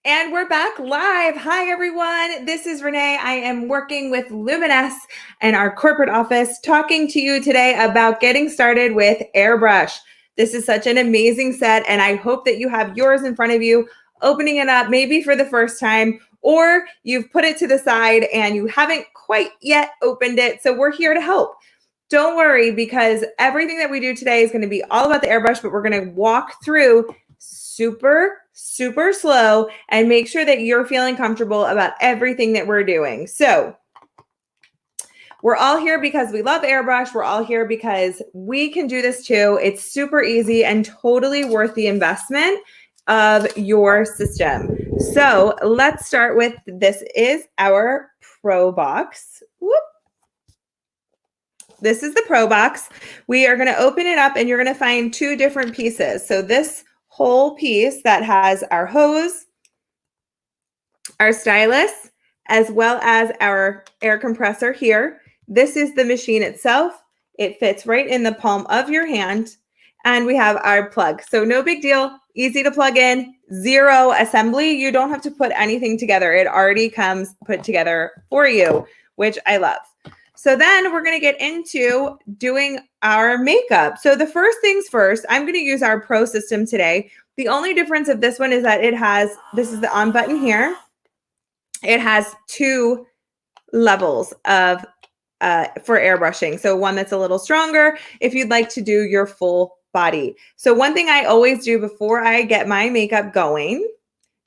And we're back live. Hi, everyone. This is Renee. I am working with Luminess in our corporate office, talking to you today about getting started with Airbrush. This is such an amazing set, and I hope that you have yours in front of you, opening it up maybe for the first time, or you've put it to the side and you haven't quite yet opened it. So we're here to help. Don't worry, because everything that we do today is going to be all about the airbrush, but we're going to walk through super slow and make sure that you're feeling comfortable about everything that we're doing. So we're all here because we love airbrush. We're all here because we can do this too. It's super easy and totally worth the investment of your system. So let's start with, this is our Pro Box. Whoop. This is the Pro Box. We are going to open it up and you're going to find two different pieces. So this whole piece that has our hose, our stylus, as well as our air compressor here. This is the machine itself. It fits right in the palm of your hand. And we have our plug. So no big deal, easy to plug in, zero assembly. You don't have to put anything together. It already comes put together for you, which I love. So then we're going to get into doing our makeup. So the first things first, I'm going to use our Pro system today. The only difference of this one is that it has, this is the on button here. It has two levels of for airbrushing. So one that's a little stronger if you'd like to do your full body. So one thing I always do before I get my makeup going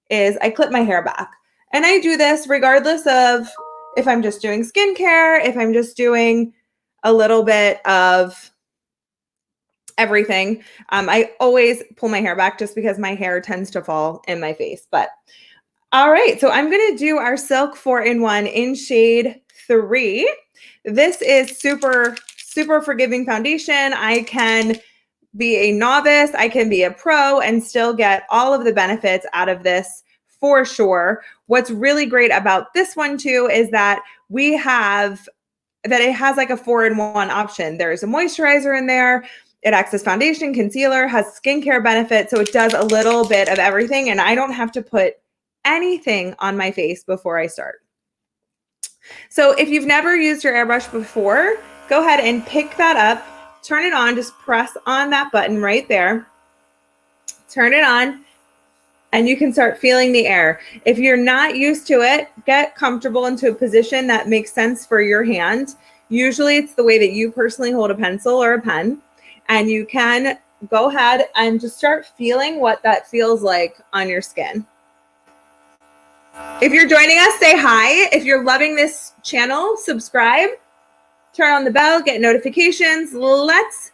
is I clip my hair back. And I do this regardless of if I'm just doing skincare, if I'm just doing a little bit of everything. I always pull my hair back just because my hair tends to fall in my face. But all right, so I'm going to do our Silk 4-in-1 in shade 3. This is super forgiving foundation. I can be a novice, I can be a pro and still get all of the benefits out of this for sure. What's really great about this one too is that it has like a 4-in-1 option. There's a moisturizer in there. It acts as foundation, concealer, has skincare benefits. So it does a little bit of everything and I don't have to put anything on my face before I start. So if you've never used your airbrush before, go ahead and pick that up, turn it on, just press on that button right there, turn it on, and you can start feeling the air. If you're not used to it, get comfortable into a position that makes sense for your hand. Usually it's the way that you personally hold a pencil or a pen, and you can go ahead and just start feeling what that feels like on your skin. If you're joining us, say hi. If you're loving this channel, subscribe, turn on the bell, get notifications. Let's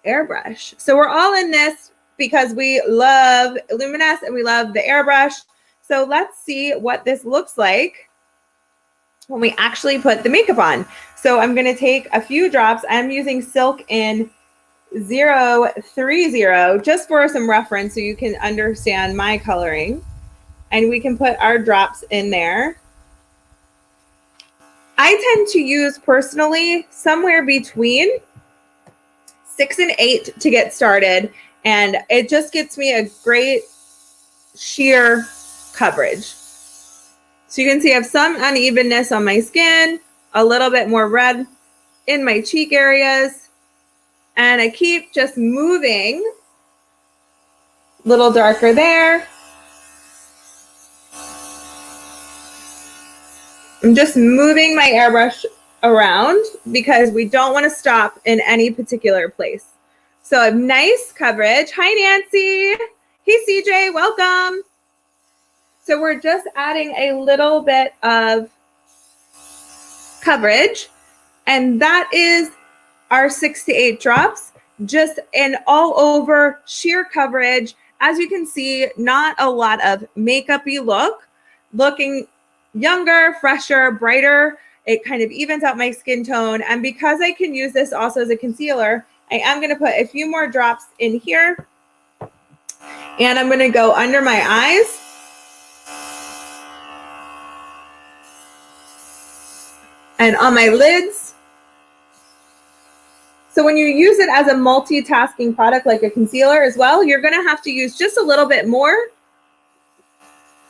airbrush. So we're all in this because we love Luminess and we love the airbrush. So let's see what this looks like when we actually put the makeup on. So I'm going to take a few drops. I'm using Silk in 030 just for some reference so you can understand my coloring. And we can put our drops in there. I tend to use personally somewhere between 6 and 8 to get started. And it just gets me a great sheer coverage. So you can see I have some unevenness on my skin, a little bit more red in my cheek areas. And I keep just moving, a little darker there. I'm just moving my airbrush around because we don't want to stop in any particular place. So a nice coverage. Hi, Nancy. Hey, CJ, welcome. So we're just adding a little bit of coverage, and that is our 6 to 8 drops, just an all over sheer coverage. As you can see, not a lot of makeup-y look, looking younger, fresher, brighter. It kind of evens out my skin tone. And because I can use this also as a concealer, I am going to put a few more drops in here. And I'm going to go under my eyes. And on my lids. So when you use it as a multitasking product like a concealer as well, you're going to have to use just a little bit more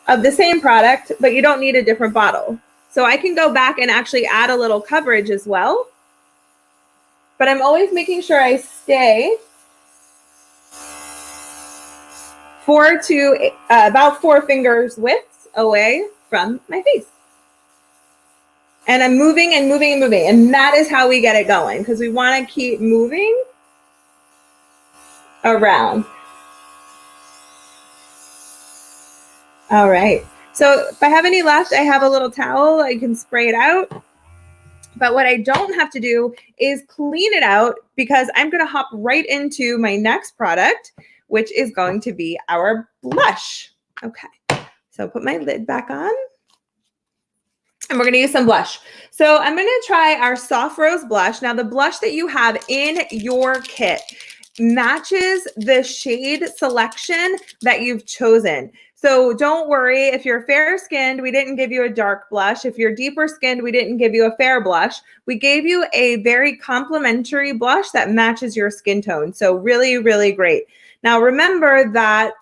of the same product, but you don't need a different bottle. So I can go back and actually add a little coverage as well. But I'm always making sure I stay about 4 fingers widths away from my face. And I'm moving and moving and moving. And that is how we get it going, because we want to keep moving around. All right. So if I have any left, I have a little towel. I can spray it out. But what I don't have to do is clean it out, because I'm going to hop right into my next product, which is going to be our blush. Okay. So put my lid back on. And we're going to use some blush. So I'm going to try our Soft Rose blush. Now, the blush that you have in your kit matches the shade selection that you've chosen. So don't worry if you're fair skinned, we didn't give you a dark blush. If you're deeper skinned, we didn't give you a fair blush. We gave you a very complimentary blush that matches your skin tone. So really, really great. Now, remember that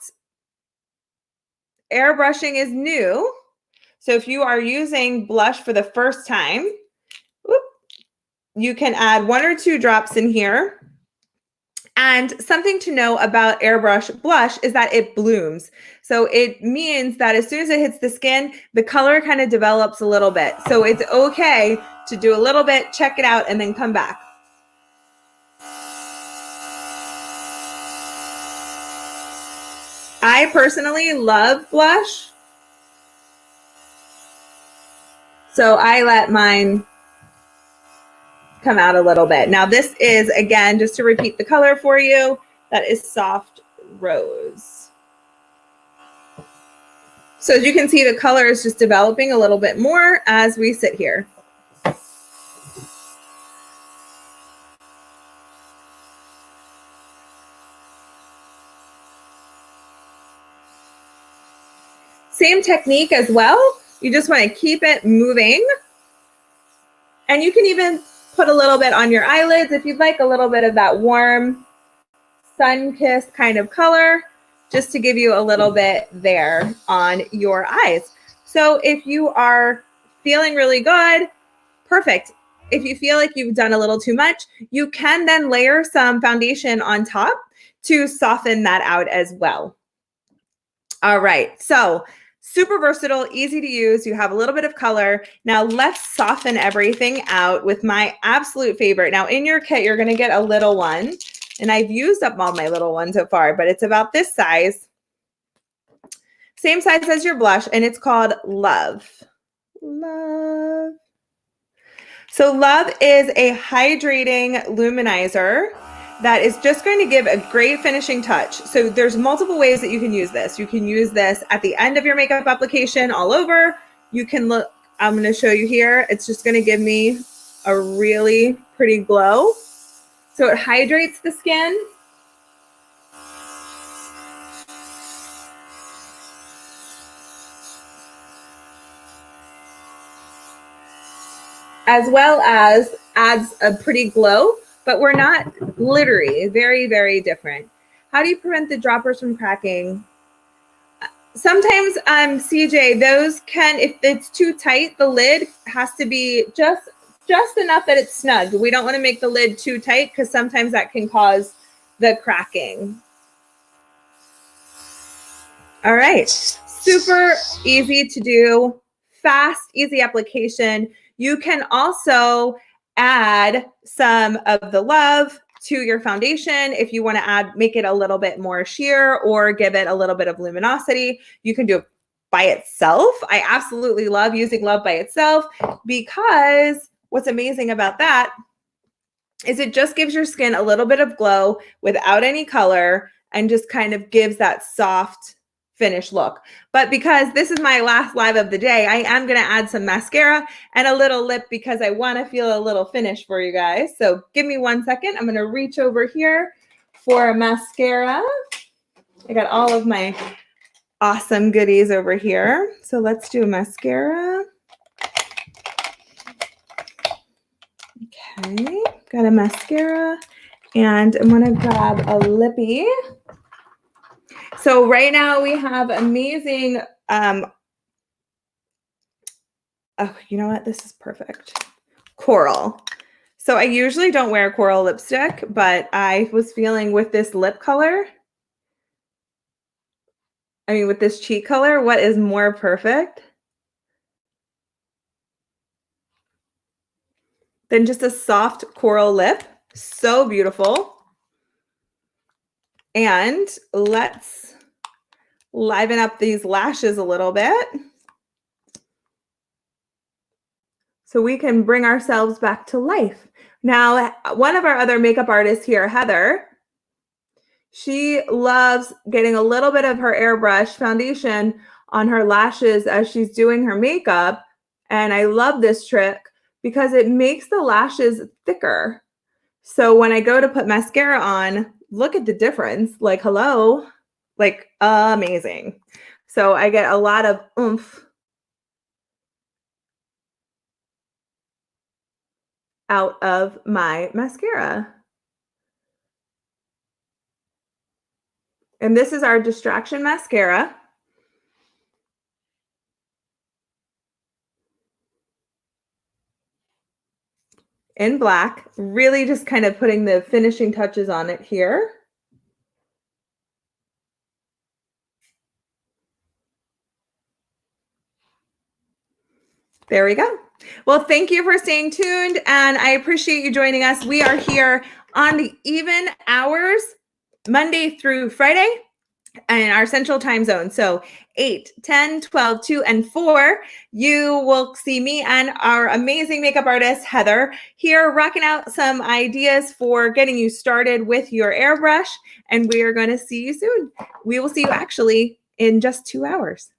airbrushing is new. So if you are using blush for the first time, you can add 1 or 2 drops in here. And something to know about airbrush blush is that it blooms. So it means that as soon as it hits the skin, the color kind of develops a little bit. So it's okay to do a little bit, check it out, and then come back. I personally love blush. So I let mine come out a little bit. Now this is, again, just to repeat the color for you, that is Soft Rose. So as you can see, the color is just developing a little bit more as we sit here. Same technique as well. You just want to keep it moving. And you can even put a little bit on your eyelids if you'd like, a little bit of that warm sun-kissed kind of color, just to give you a little bit there on your eyes. So if you are feeling really good, perfect. If you feel like you've done a little too much, you can then layer some foundation on top to soften that out as well. All right, so super versatile, easy to use. You have a little bit of color. Now let's soften everything out with my absolute favorite. Now in your kit, you're going to get a little one, and I've used up all my little ones so far, but it's about this size. Same size as your blush, and it's called Love. Love. So Love is a hydrating luminizer that is just going to give a great finishing touch. So there's multiple ways that you can use this. You can use this at the end of your makeup application all over. You can look, I'm going to show you here. It's just going to give me a really pretty glow. So it hydrates the skin. As well as adds a pretty glow. But we're not glittery, very, very different. How do you prevent the droppers from cracking? Sometimes, CJ, those can, if it's too tight, the lid has to be just enough that it's snug. We don't want to make the lid too tight, because sometimes that can cause the cracking. All right, super easy to do, fast, easy application. You can also add some of the Love to your foundation. If you want to make it a little bit more sheer or give it a little bit of luminosity, you can do it by itself. I absolutely love using Love by itself, because what's amazing about that is it just gives your skin a little bit of glow without any color, and just kind of gives that soft finish look. But because this is my last live of the day, I am going to add some mascara and a little lip, because I want to feel a little finish for you guys. So give me 1 second. I'm going to reach over here for a mascara. I got all of my awesome goodies over here. So let's do a mascara. Okay, got a mascara, and I'm going to grab a lippy. So right now we have amazing Oh, you know what? This is perfect. Coral. So I usually don't wear coral lipstick, but I was feeling with this lip color, I mean, with this cheek color, what is more perfect than just a soft coral lip? So beautiful. And let's liven up these lashes a little bit so we can bring ourselves back to life. Now, one of our other makeup artists here, Heather, she loves getting a little bit of her airbrush foundation on her lashes as she's doing her makeup. And I love this trick because it makes the lashes thicker. So when I go to put mascara on, look at the difference. Like, hello, like amazing. So I get a lot of oomph out of my mascara. And this is our Distraction Mascara. In black, really just kind of putting the finishing touches on it here. There we go. Well, thank you for staying tuned, and I appreciate you joining us. We are here on the even hours, Monday through Friday, in our central time zone. So 8, 10, 12, 2, and 4, you will see me and our amazing makeup artist, Heather, here rocking out some ideas for getting you started with your airbrush. And we are going to see you soon. We will see you actually in just 2 hours.